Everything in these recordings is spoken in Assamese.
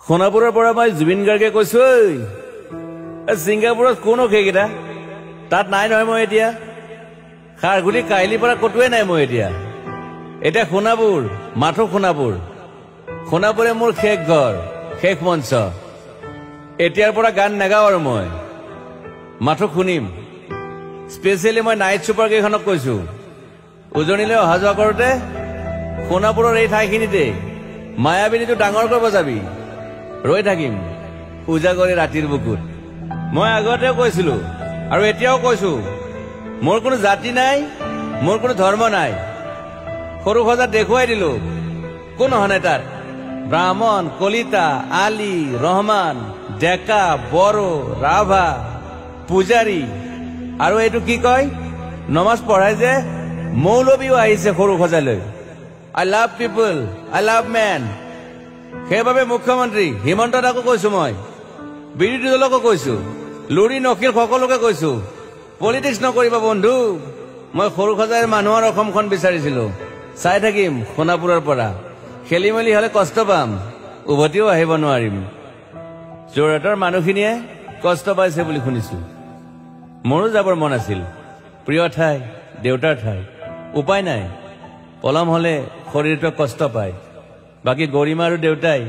সোণাপুৰৰ পৰা মই জুবিন গাৰ্গে কৈছো ছিংগাপুৰত কোন সেইকেইটা তাত নাই নহয় মই এতিয়া খাৰগুলি কাহিলীৰ পৰা কতোৱে নাই মই এতিয়া সোণাপুৰ মাথো সোণাপুৰে মোৰ শেষ ঘৰ শেষ মঞ্চ এতিয়াৰ পৰা গান নাগাওঁ আৰু মই মাথো শুনিম স্পেচিয়েলি মই নাইট ছুপাৰ কেইখনক কৈছো উজনিলৈ অহা যোৱা কৰোঁতে সোণাপুৰৰ এই ঠাইখিনিতে মায়াবিনীটো ডাঙৰকৈ বজাবি ৰৈ থাকিম উজাগৰে ৰাতিৰ বুকুত মই আগতেও কৈছিলো আৰু এতিয়াও কৈছো মোৰ কোনো জাতি নাই মোৰ কোনো ধৰ্ম নাই সৰু সজা দেখুৱাই দিলো কোন হনে তাত ব্ৰাহ্মণ কলিতা আলী ৰহমান ডেকা বড়ো ৰাভা পূজাৰী আৰু এইটো কি কয় নমাজ পঢ়াই যে মৌলবীও আহিছে সৰু সজালৈ I love people I love man সেইবাবে মুখ্যমন্ত্ৰী হিমন্ত দাকো কৈছো মই বিৰোধী দলকো কৈছো লুৰি নকিল সকলোকে কৈছো পলিটিক্স নকৰিবা বন্ধু মই সৰু সজাইৰ মানুহৰ অসমখন বিচাৰিছিলো চাই থাকিম সোণাপুৰৰ পৰা খেলি মেলি হলে কষ্ট পাম উভতিও আহিব নোৱাৰিম যোৰহাটৰ মানুহখিনিয়ে কষ্ট পাইছে বুলি শুনিছো মোৰো যাবৰ মন আছিল প্ৰিয় ঠাই দেউতাৰ ঠাই উপায় নাই পলম হলে শৰীৰটোৱে কষ্ট পায় বাকী গৰিমা আৰু দেউতাই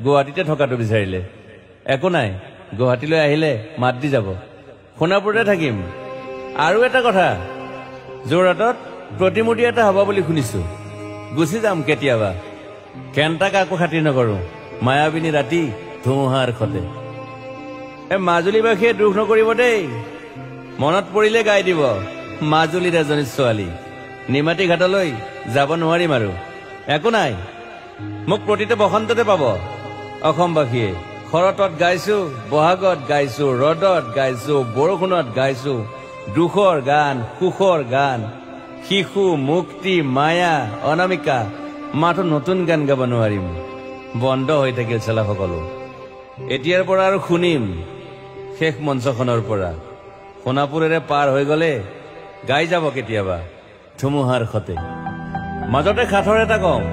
গুৱাহাটীতে থকাটো বিচাৰিলে একো নাই গুৱাহাটীলৈ আহিলে মাত দি যাব সোণাপুৰতে থাকিম আৰু এটা কথা যোৰহাটত প্ৰতিমূৰ্তি এটা হ'ব বুলি শুনিছো গুচি যাম কেতিয়াবা কেণ্টা কাকো খাতিৰ নকৰো মায়াবিনী ৰাতি ধুমুহাৰ খতে মাজুলীবাসীয়ে দুখ নকৰিব দেই মনত পৰিলে গাই দিব মাজুলীৰ এজনী ছোৱালী নিমাতী ঘাটলৈ যাব নোৱাৰিম আৰু একো নাই মোক প্ৰতিটো বসন্ততে পাব অসমবাসীয়ে শৰতত গাইছো বহাগত গাইছো ৰদত গাইছো বৰষুণত গাইছো দুখৰ গান সুখৰ গান শিশু মুক্তি মায়া অনামিকা মাথো নতুন গান গাব নোৱাৰিম বন্ধ হৈ থাকিল চেলা সকলো এতিয়াৰ পৰা আৰু শুনিম শেষ মঞ্চখনৰ পৰা সোণাপুৰেৰে পাৰ হৈ গলে গাই যাব কেতিয়াবা ধুমুহাৰ খতে মাজতে খাথৰ এটা কম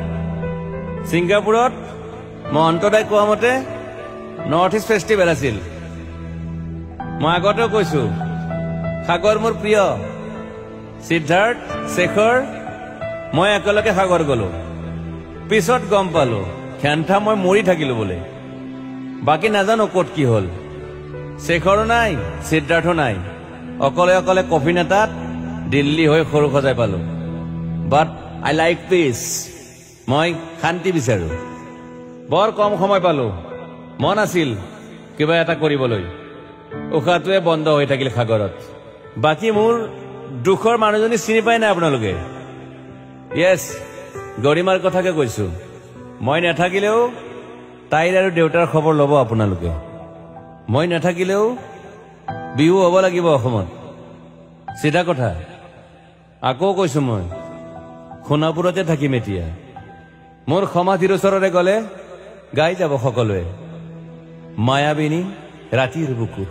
ছিংগাপুৰত মহন্তদাই কোৱা মতে নৰ্থ ইষ্ট ফেষ্টিভেল আছিল মই আগতেও কৈছো সাগৰ মোৰ প্ৰিয় সিদ্ধাৰ্থ শেখৰ মই একেলগে সাগৰ গলো পিছত গম পালো খেন্থা মই মৰি থাকিলো বোলে বাকী নাজানো ক'ত কি হল শেখৰো নাই সিদ্ধাৰ্থো নাই অকলে অকলে কফিন এটাত দিল্লী হৈ সৰু সজাই পালো বাট আই লাইক পিচ মই শান্তি বিচাৰো বৰ কম সময় পালো মন আছিল কিবা এটা কৰিবলৈ উশাহটোৱে বন্ধ হৈ থাকিল সাগৰত বাকী মোৰ দুখৰ মানুহজনী চিনি পাই নাই আপোনালোকে য়েছ গৰিমাৰ কথাকে কৈছো মই নাথাকিলেও তাইৰ আৰু দেউতাৰ খবৰ ল'ব আপোনালোকে মই নাথাকিলেও বিহু হ'ব লাগিব অসমত চিধা কথা আকৌ কৈছো মই সোণাপুৰতে থাকিম এতিয়া মোৰ সমাধিৰ ওচৰৰে গলে গাই যাব সকলোৱে মায়াবিনী ৰাতিৰ বুকুত